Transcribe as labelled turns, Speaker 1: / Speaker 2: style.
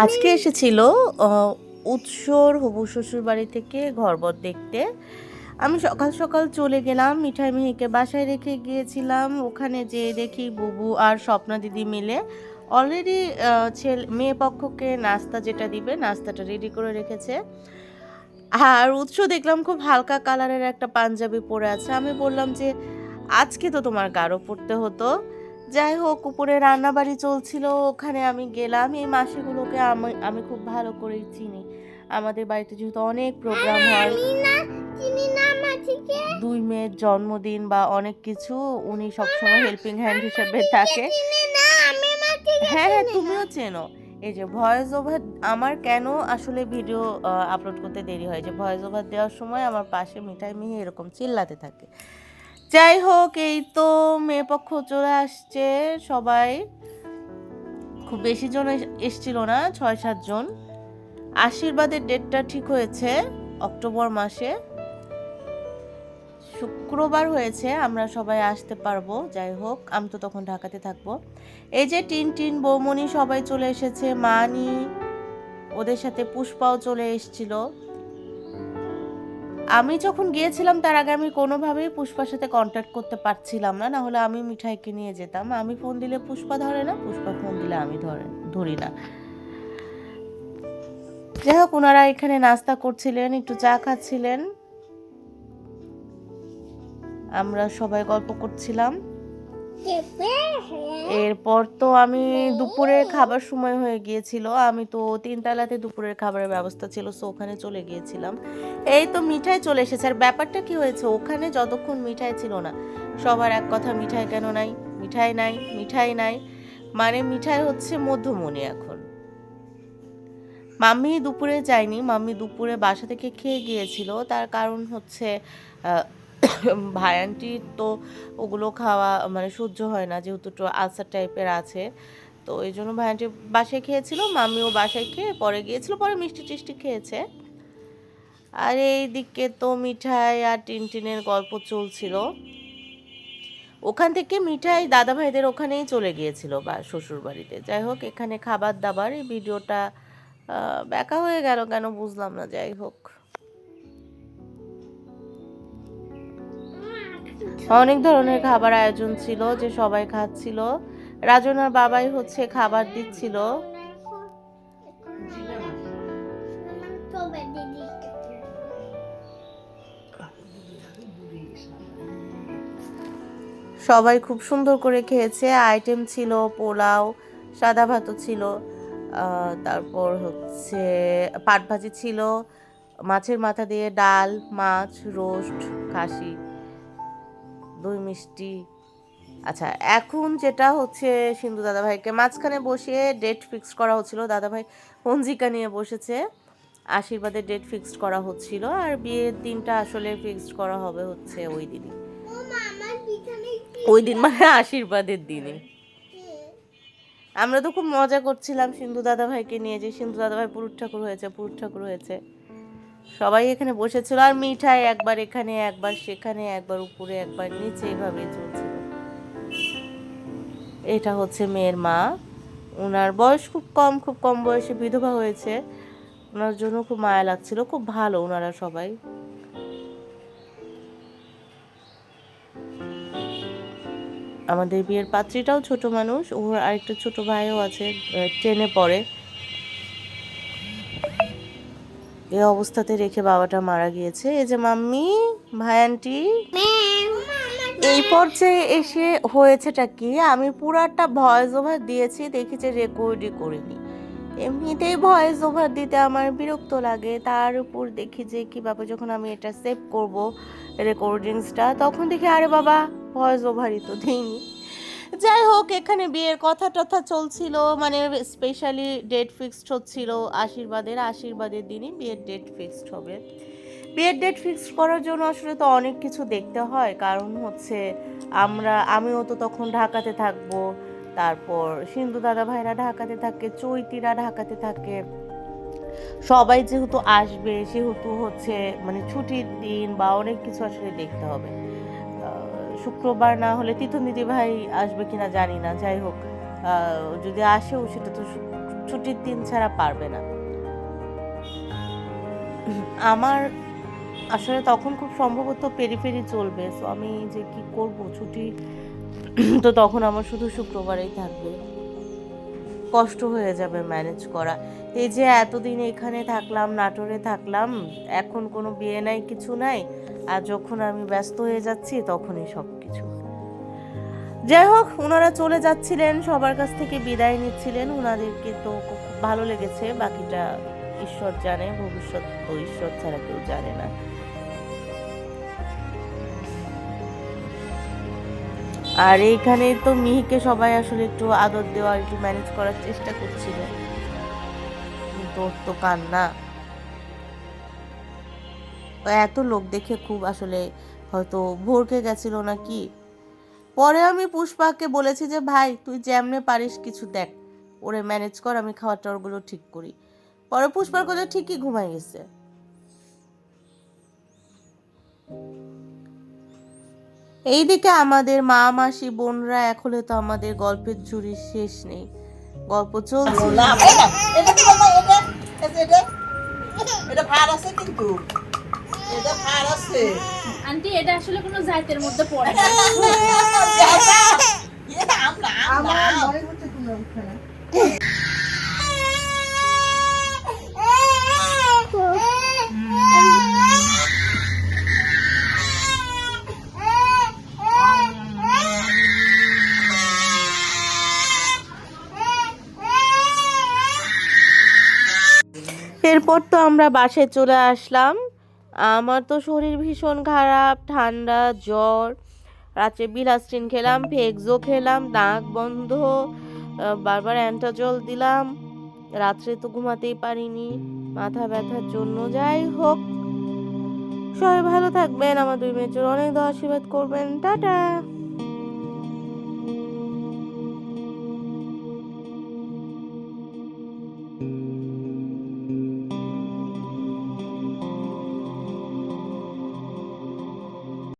Speaker 1: আজকে এসেছিল উৎসর হবু শ্বশুর বাড়ি থেকে ঘরবর দেখতে। আমি সকাল সকাল চলে গেলাম, মিঠাই মিহিকে বাসায় রেখে গিয়েছিলাম। ওখানে যেয়ে দেখি বুবু আর স্বপ্না দিদি মিলে অলরেডি মেয়ে পক্ষকে নাস্তা যেটা দিবে নাস্তাটা রেডি করে রেখেছে। আর উৎস দেখলাম খুব হালকা কালারের একটা পাঞ্জাবি পরে আছে। আমি বললাম যে আজকে তো তোমার গাঢ় পড়তে হতো। যাই হোক, উপরে রান্নাবাড়ি চলছিল, ওখানে আমি গেলাম। এই মাসিগুলোকে আমি আমি খুব ভালো করেই চিনি। আমাদের বাড়িতে যেহেতু অনেক প্রোগ্রাম হয়, দুই মেয়ের জন্মদিন বা অনেক কিছু, উনি সবসময় হেল্পিং হ্যান্ড হিসেবে থাকে। হ্যাঁ হ্যাঁ, তুমিও চেনো। এই যে ভয়েস ওভার, আমার কেন আসলে ভিডিও আপলোড করতে দেরি হয়, যে ভয়েস ওভার দেওয়ার সময় আমার পাশে মিঠাই মিহি এরকম চিল্লাতে থাকে। যাই হোক, এই তো মেয়ে পক্ষ চলে আসছে। সবাই খুব বেশি জন এসছিল না, 6-7 জন। আশীর্বাদের ডেটটা ঠিক হয়েছে অক্টোবর মাসে, শুক্রবার হয়েছে, আমরা সবাই আসতে পারবো। যাই হোক, আমি তো তখন ঢাকাতে থাকবো। এই যে টিন বৌমনি সবাই চলে এসেছে, মানি, ওদের সাথে পুষ্পাও চলে এসেছিল। আমি যখন গিয়েছিলাম তার আগে আমি কোনোভাবেই পুষ্পার সাথে কন্ট্যাক্ট করতে পারছিলাম না, না হলে আমি মিঠাইকে নিয়ে যেতাম। আমি ফোন দিলে পুষ্পা ধরে না, পুষ্পা ফোন দিলে আমি ধরি না। যাই হোক, ওনারা এখানে নাস্তা করছিলেন, একটু চা খাচ্ছিলেন, আমরা সবাই গল্প করছিলাম। এরপর তো আমি দুপুরের খাবার সময় হয়ে গিয়েছিল, আমি তো 3 তলাতে দুপুরের খাবারের ব্যবস্থা ছিল, সো ওখানে চলে গিয়েছিলাম। এই তো মিঠাই চলে এসেছে। আর ব্যাপারটা কি হয়েছে, ওখানে যতক্ষণ মিঠাই ছিল না, সবার এক কথা, মিঠাই কেন নাই, মিঠাই নাই, মিঠাই নাই। মানে মিঠাই হচ্ছে মধ্যমণি এখন। মাম্মি দুপুরে যায়নি, মাম্মি দুপুরে বাসা থেকে খেয়ে গিয়েছিল। তার কারণ হচ্ছে ভাই আন্টি তো ওগুলো খাওয়া মানে সহ্য হয় না, যেহেতু একটু আলসার টাইপের আছে। তো এই জন্য ভাই আন্টি বাসায় খেয়েছিল, মাম্মিও বাসায় খেয়ে পরে গিয়েছিল, পরে মিষ্টি টিষ্টি খেয়েছে। আর এইদিকে তো মিঠাই আর টিনের গল্প চলছিল। ওখান থেকে মিঠাই দাদা ভাইদের ওখানেই চলে গিয়েছিল বা শ্বশুর বাড়িতে। যাই হোক, এখানে খাবার দাবার, এই ভিডিওটা ব্যাকা হয়ে গেল কেন বুঝলাম না। যাই হোক, অনেক ধরনের খাবার আয়োজন ছিল, যে সবাই খাচ্ছিল। রাজনার বাবাই হচ্ছে খাবার দিচ্ছিল। সবাই খুব সুন্দর করে খেয়েছে। আইটেম ছিল পোলাও, সাদা ভাতও ছিল, তারপর হচ্ছে পাট ভাজি ছিল, মাছের মাথা দিয়ে ডাল, মাছ, রোস্ট, খাসি, দই মিষ্টি। আচ্ছা, এখন যেটা হচ্ছে, সিন্ধু দাদাভাইকে মাঝখানে বসিয়ে ডেট ফিক্সড করা হচ্ছিল। দাদাভাই পঞ্জিকা নিয়ে বসেছে, আশীর্বাদের ডেট ফিক্সড করা হচ্ছিল। আর বিয়ের দিনটা আসলে ফিক্সড করা হবে হচ্ছে ওই দিনই, ওই দিন মানে আশীর্বাদের দিনে। আমরা তো খুব মজা করছিলাম সিন্ধু দাদাভাইকে নিয়ে, যে সিন্ধু দাদাভাই পুরুত ঠাকুর হয়েছে, পুরুত ঠাকুর হয়েছে। সবাই এখানে বসেছিল, আর মিঠাই একবার এখানে, একবার সেখানে, একবার উপরে, একবার নিচে, এভাবে চলছিল। এটা হচ্ছে মেয়ের মা, ওনার বয়স খুব কম বয়সে বিধবা হয়েছে। ওনার জন্য খুব মায়া লাগছিল, খুব ভালো ওনারা সবাই। আমাদের বিয়ের পাত্রীটাও ছোট মানুষ, ওর আরেকটা ছোট ভাইও আছে, 10-এ পড়ে। এই অবস্থাতে রেখে বাবাটা মারা গিয়েছে। এই যে মাম্মি, ভাই আন্টি। এই পর্যায়ে এসে হয়েছেটা কি, আমি পুরাটা ভয়েস ওভার দিয়েছি, দেখি যে রেকর্ডই করিনি। এমনিতেই ভয়েস ওভার দিতে আমার বিরক্ত লাগে, তার উপর দেখি যে কীভাবে যখন আমি এটা সেভ করব রেকর্ডিংসটা, তখন দেখি আরে বাবা, ভয়েস ওভারই তো দিইনি। যাই হোক, এখানে বিয়ের কথা টথা চলছিল, মানে স্পেশালি ডেট ফিক্সড হচ্ছিল আশীর্বাদের দিনই বিয়ের ডেট ফিক্সড হবে। বিয়ের ডেট ফিক্সড করার জন্য আসলে তো অনেক কিছু দেখতে হয়, কারণ হচ্ছে আমিও তো তখন ঢাকাতে থাকবো, তারপর সিন্ধু দাদা ভাইরা ঢাকাতে থাকে, চৈতিরা ঢাকাতে থাকে, সবাই যেহেতু আসবে সেহেতু হচ্ছে মানে ছুটির দিন বা অনেক কিছু আসলে দেখতে হবে। শুক্রবার না হলে তিথুন দিদি ভাই আসবে কিনা জানি না। যাই হোক, যদি আসেও সেটা তো ছুটির দিন ছাড়া পারবে না। আমার আসলে তখন খুব সম্ভবত পেরি চলবে, সো আমি যে কি করব, ছুটি তো তখন আমার শুধু শুক্রবারেই থাকবে, কষ্ট হয়ে যাবে ম্যানেজ করা। এই যে এতদিন এখানে থাকলাম, নাটোরে থাকলাম, এখন কোনো বিয়ে নাই, কিছু নাই, আর যখন আমি ব্যস্ত হয়ে যাচ্ছি তখনই সব কিছু। যাই হোক, ওনারা চলে যাচ্ছিলেন, সবার কাছ থেকে বিদায় নিচ্ছিলেন, ওনাদেরকে তো খুব ভালো লেগেছে, বাকিটা ঈশ্বর জানে, ভবিষ্যৎ তো ঈশ্বর ছাড়া কেউ জানে না। আর এইখানে তো মিহিকে সবাই আসলে একটু আদর দেওয়া, একটু ম্যানেজ করার চেষ্টা করছিল, কিন্তু ওর তো কান্না, এত লোক দেখে খুব আসলে হয়তো ভরকে গেছিল নাকি। পরে আমি পুষ্পাকে বলেছি যে ভাই তুই যেমনে পারিস কিছু দেখ, ওরে ম্যানেজ কর, আমি খাবার টাওয়ারগুলো ঠিক করি। পরে পুষ্পার কথা ঠিকই ঘুমাই গেছে। এইদিকে আমাদের মা মাসি বোনরা এখন তো আমাদের গল্পের ঝুড়ি শেষ নেই, গল্প চলছে। এটা ভার আছে, কিন্তু এটা ভার আছে
Speaker 2: আন্টি, এটা আসলে কোনো জাতের মধ্যে পড়ে না।
Speaker 1: আমার মনে হচ্ছে তোমরা উঠে না। এরপর তো আমরা বাসায় চলে আসলাম। আমার তো শরীর ভীষণ খারাপ, ঠান্ডা, জ্বর, রাত্রে বিলাস্টিন খেলাম, ফেক্সো খেলাম, নাক বন্ধ, বারবার অ্যান্টাজল দিলাম, রাত্রে তো ঘুমাতেই পারিনি মাথা ব্যথার জন্য। যাই হোক, সবাই ভালো থাকবেন, আমার দুই মেয়ের জন্য অনেক দোয়া আশীর্বাদ করবেন, টাটা।